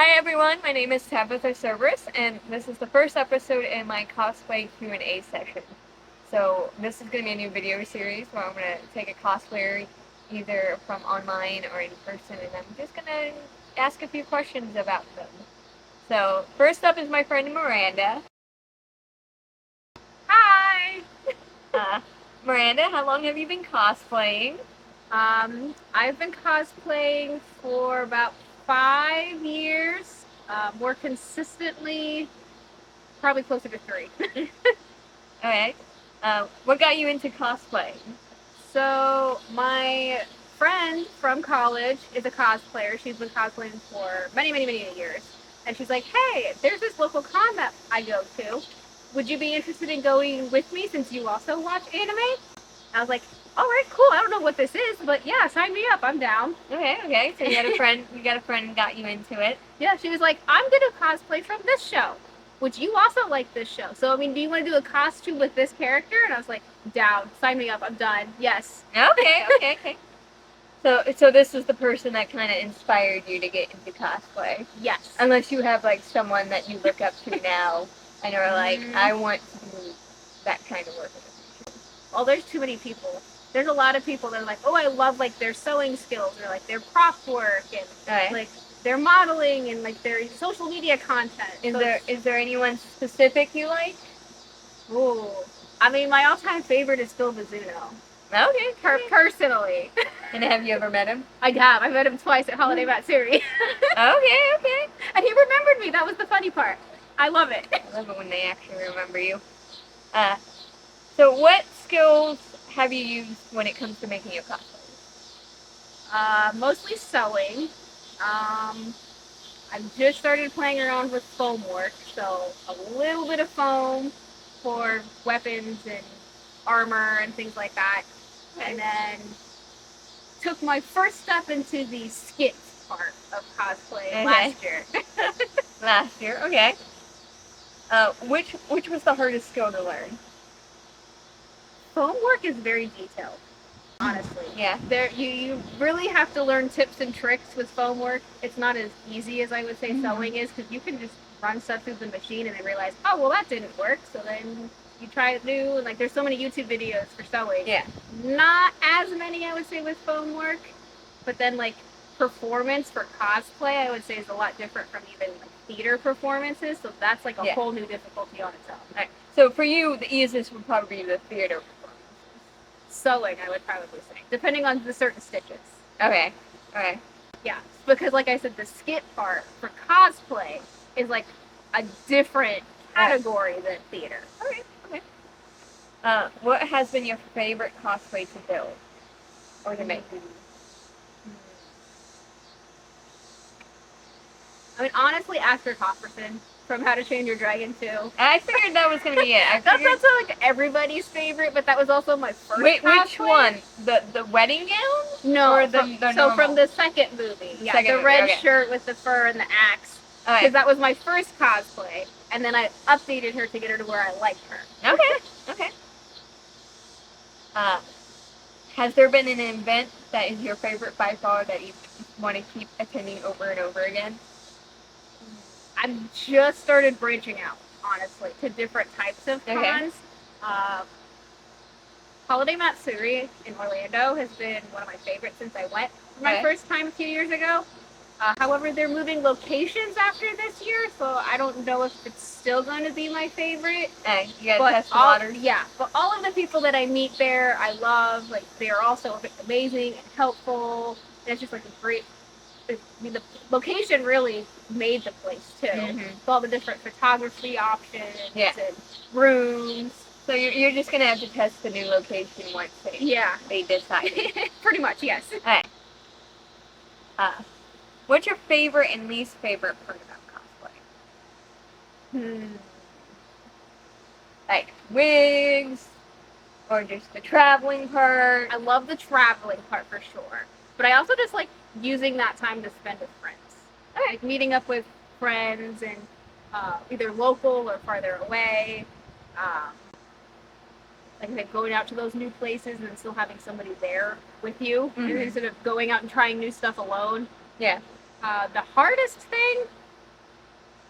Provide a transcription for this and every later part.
Hi everyone, my name is Tabitha Cerberus, and this is the first episode in my cosplay Q&A session. So this is going to be a new video series where I'm going to take a cosplayer either from online or in person, and I'm just going to ask a few questions about them. So first up is my friend Miranda. Hi! Miranda, how long have you been cosplaying? I've been cosplaying for about 5 years. More consistently, probably closer to 3. Okay. What got you into cosplay? So, my friend from college is a cosplayer. She's been cosplaying for many, many, many years. And she's like, hey, there's this local con that I go to. Would you be interested in going with me since you also watch anime? I was like, all right, cool. I don't know what this is, but yeah, sign me up. I'm down. Okay. So you got a friend who got you into it. Yeah, she was like, I'm gonna cosplay from this show, which you also like this show. So I mean, do you want to do a costume with this character? And I was like, down. Sign me up. I'm done. Yes. Okay. So this is the person that kind of inspired you to get into cosplay. Yes. Unless you have like someone that you look up to now and are like, I want to do that kind of work in the future. Well, there's too many people. There's a lot of people that are like, oh, I love like their sewing skills or like their prop work and like their modeling and like their social media content. Is there anyone specific you like? Ooh, I mean, my all-time favorite is Phil Mizuno. Okay. Personally. And have you ever met him? I have. I met him twice at Holiday Matsuri. Okay. And he remembered me. That was the funny part. I love it. I love it when they actually remember you. So what skills have you used when it comes to making your costumes? Mostly sewing. I've just started playing around with foam work, so a little bit of foam for weapons and armor and things like that. Okay. And then took my first step into the skit part of cosplay last year. Last year, okay. Which was the hardest skill to learn? Foam work is very detailed, honestly. Yeah. You really have to learn tips and tricks with foam work. It's not as easy as I would say sewing is, because you can just run stuff through the machine and then realize, oh, well, that didn't work. So then you try it new, and like there's so many YouTube videos for sewing. Yeah. Not as many, I would say, with foam work, but then like performance for cosplay, I would say, is a lot different from even like theater performances. So that's like a whole new difficulty on its own. Right. So for you, the easiest would probably be the theater performance. Sewing, I would probably say, depending on the certain stitches. Okay. Yeah, because like I said, the skit part for cosplay is like a different category than theater. Okay. What has been your favorite cosplay to build or to make? I mean, honestly, Aster Copperson from How to Train Your Dragon 2. I figured that was going to be it. That's not so like everybody's favorite, but that was also my first. Wait, cosplay. Which one? The wedding gown? No, or so from the second movie. Yeah, the red shirt with the fur and the axe. Because that was my first cosplay, and then I updated her to get her to where I liked her. Okay. Has there been an event that is your favorite by far that you want to keep attending over and over again? I've just started branching out, honestly, to different types of cons. Holiday Matsuri in Orlando has been one of my favorites since I went for my first time a few years ago. However, they're moving locations after this year, so I don't know if it's still going to be my favorite. You gotta test the waters. Yeah, but all of the people that I meet there, I love. Like, they are also amazing and helpful. And it's just like a great. I mean, the location really made the place too. With all the different photography options and rooms. So you're just gonna have to test the new location once they decide. Pretty much, yes. Okay. What's your favorite and least favorite part about cosplay? Like wigs, or just the traveling part? I love the traveling part for sure, but I also just like using that time to spend with friends. Like meeting up with friends and either local or farther away. Like going out to those new places and then still having somebody there with you instead of going out and trying new stuff alone. Yeah. The hardest thing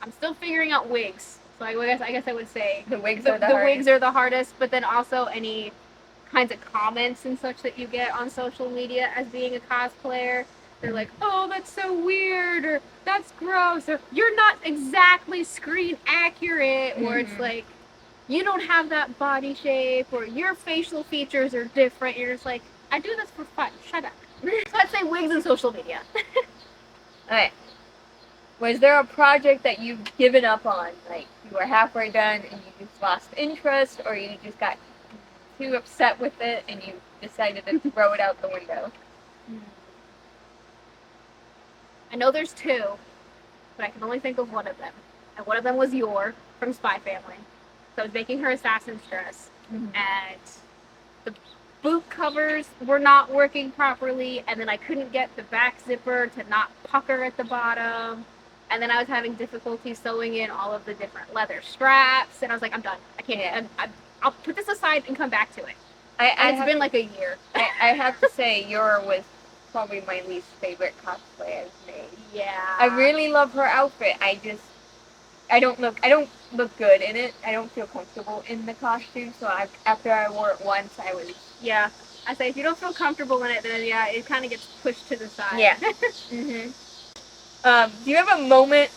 I'm still figuring out wigs. So I guess I would say The wigs are the hardest. wigs are the hardest, but then also any kinds of comments and such that you get on social media as being a cosplayer. They're like, oh, that's so weird, or that's gross, or you're not exactly screen accurate, or it's like, you don't have that body shape, or your facial features are different. You're just like, I do this for fun. Shut up. So I'd say wigs and social media. Alright. Was there a project that you've given up on? Like, you were halfway done and you just lost interest, or you just got too upset with it and you decided to throw it out the window? I know there's two, but I can only think of one of them. And one of them was Yor from Spy Family. So I was making her assassin's dress, and the boot covers were not working properly, and then I couldn't get the back zipper to not pucker at the bottom. And then I was having difficulty sewing in all of the different leather straps, and I was like, I'm done. I can't. I'll put this aside and come back to it. It's been like a year. I have to say, Yor was probably my least favorite cosplay I've made. Yeah. I really love her outfit. I don't look good in it. I don't feel comfortable in the costume. So after I wore it once, I was. Yeah. I say if you don't feel comfortable in it, then yeah, it kind of gets pushed to the side. Yeah. Do you have a moment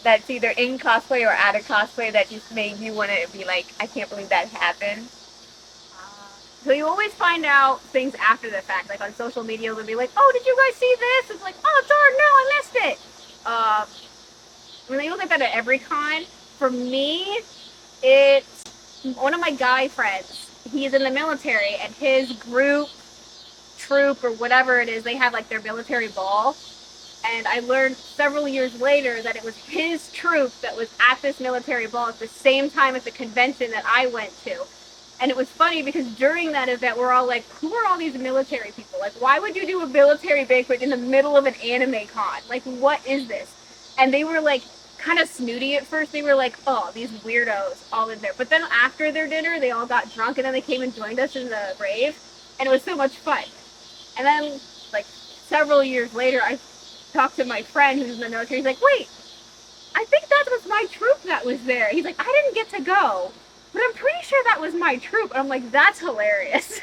that's either in cosplay or out of cosplay that just made you want to be like, I can't believe that happened? So you always find out things after the fact. Like on social media, they'll be like, oh, did you guys see this? It's like, oh, darn, no, I missed it. I mean, you look at that at every con. For me, it's one of my guy friends. He's in the military, and his troop, or whatever it is, they have like their military ball. And I learned several years later that it was his troop that was at this military ball at the same time at the convention that I went to. And it was funny because during that event, we're all like, who are all these military people? Like, why would you do a military banquet in the middle of an anime con? Like, what is this? And they were like, kind of snooty at first. They were like, oh, these weirdos all in there. But then after their dinner, they all got drunk and then they came and joined us in the rave. And it was so much fun. And then, like, several years later, I talked to my friend who's in the military. He's like, wait, I think that was my troop that was there. He's like, I didn't get to go, but I'm pretty sure that was my troop. And I'm like, that's hilarious.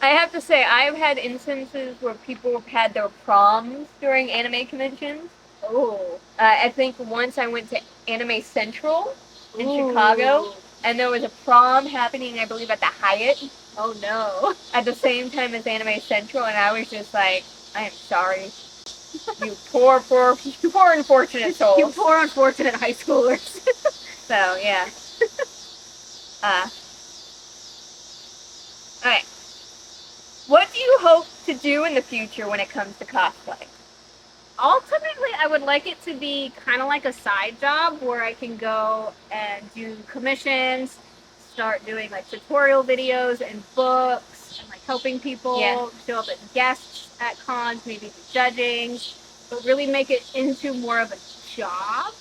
I have to say, I've had instances where people have had their proms during anime conventions. Oh. I think once I went to Anime Central in Chicago, and there was a prom happening, I believe, at the Hyatt. Oh, no. At the same time as Anime Central, and I was just like, I am sorry. You poor unfortunate souls. You poor unfortunate high schoolers. So, yeah. Alright. What do you hope to do in the future when it comes to cosplay? Ultimately, I would like it to be kind of like a side job where I can go and do commissions, start doing like tutorial videos and books, and like helping people show up as guests at cons, maybe do judging, but really make it into more of a job,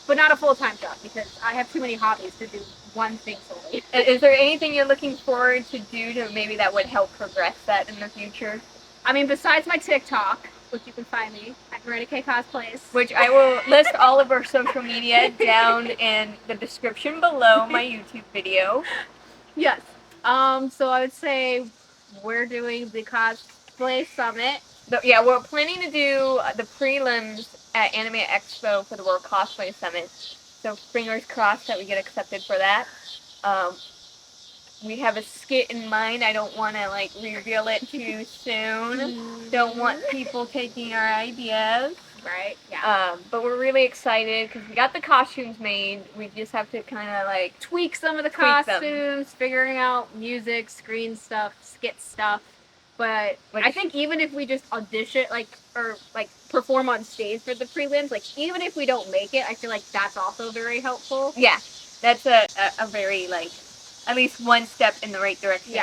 but not a full-time job because I have too many hobbies to do one thing solely. Is there anything you're looking forward to do to maybe that would help progress that in the future? I mean, besides my TikTok, which you can find me at K Cosplays. Which I will list all of our social media down in the description below my YouTube video. Yes. So I would say we're doing the Cosplay Summit. Yeah, we're planning to do the prelims at Anime Expo for the World Cosplay Summit. So fingers crossed that we get accepted for that. We have a skit in mind. I don't want to like reveal it too soon. Don't want people taking our ideas. Right. Yeah. But we're really excited because we got the costumes made. We just have to kind of like tweak some of the costumes, figuring out music, screen stuff, skit stuff. But I think even if we just audition, or perform on stage for the prelims, like even if we don't make it, I feel like that's also very helpful. Yeah, that's a very at least one step in the right direction,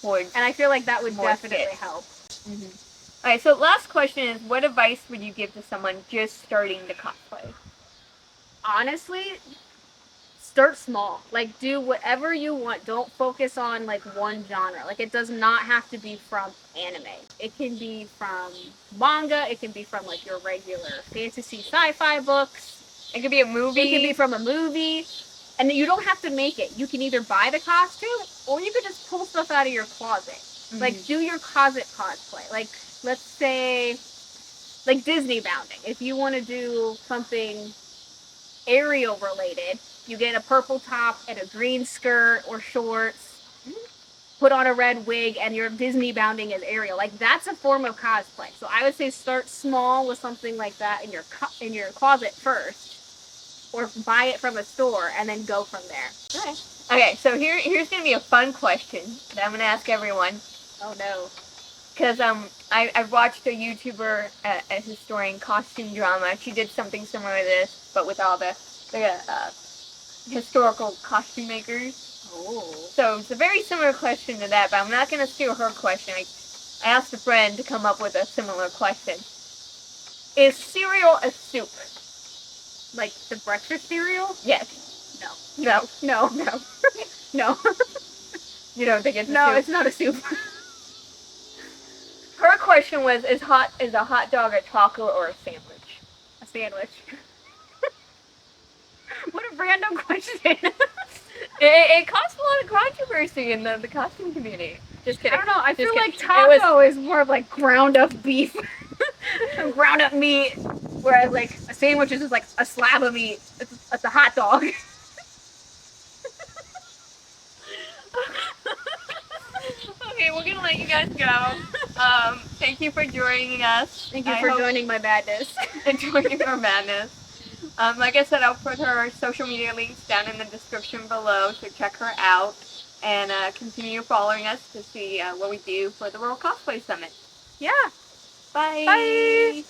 towards. And I feel like that would definitely help. Mm-hmm. All right, so last question is, what advice would you give to someone just starting to cosplay? Honestly, start small. Like, do whatever you want. Don't focus on one genre. Like, it does not have to be from anime. It can be from manga. It can be from your regular fantasy sci-fi books. It could be a movie. It could be from a movie. And you don't have to make it. You can either buy the costume or you could just pull stuff out of your closet. Mm-hmm. Like, do your closet cosplay. Like, let's say, like Disney bounding. If you want to do something Ariel related, you get a purple top and a green skirt or shorts, put on a red wig, and your Disney bounding is Ariel. Like, that's a form of cosplay. So I would say start small with something like that in your closet first. Or buy it from a store and then go from there. Okay, so here's gonna be a fun question that I'm gonna ask everyone. Oh no. Because I've watched a YouTuber, a historian, Costume Drama. She did something similar to this, but with all the historical costume makers. Oh. So it's a very similar question to that, but I'm not gonna steal her question. I asked a friend to come up with a similar question. Is cereal a soup? Like the breakfast cereal? Yes. No. No. No. No. No. You don't think it's a No, soup? it's not a soup. Her question was, is a hot dog a taco or a sandwich? A sandwich. What a random question. It caused a lot of controversy in the costume community. Just kidding. I don't know. I feel kidding. like taco is more of like ground up beef, ground up meat, whereas like a sandwich is just like a slab of meat. It's a hot dog. Okay, we're gonna let you guys go. Thank you for joining us. Thank you for joining my madness. Joining our madness. Like I said, I'll put her social media links down in the description below, so check her out and continue following us to see what we do for the World Cosplay Summit. Yeah. Bye. Bye.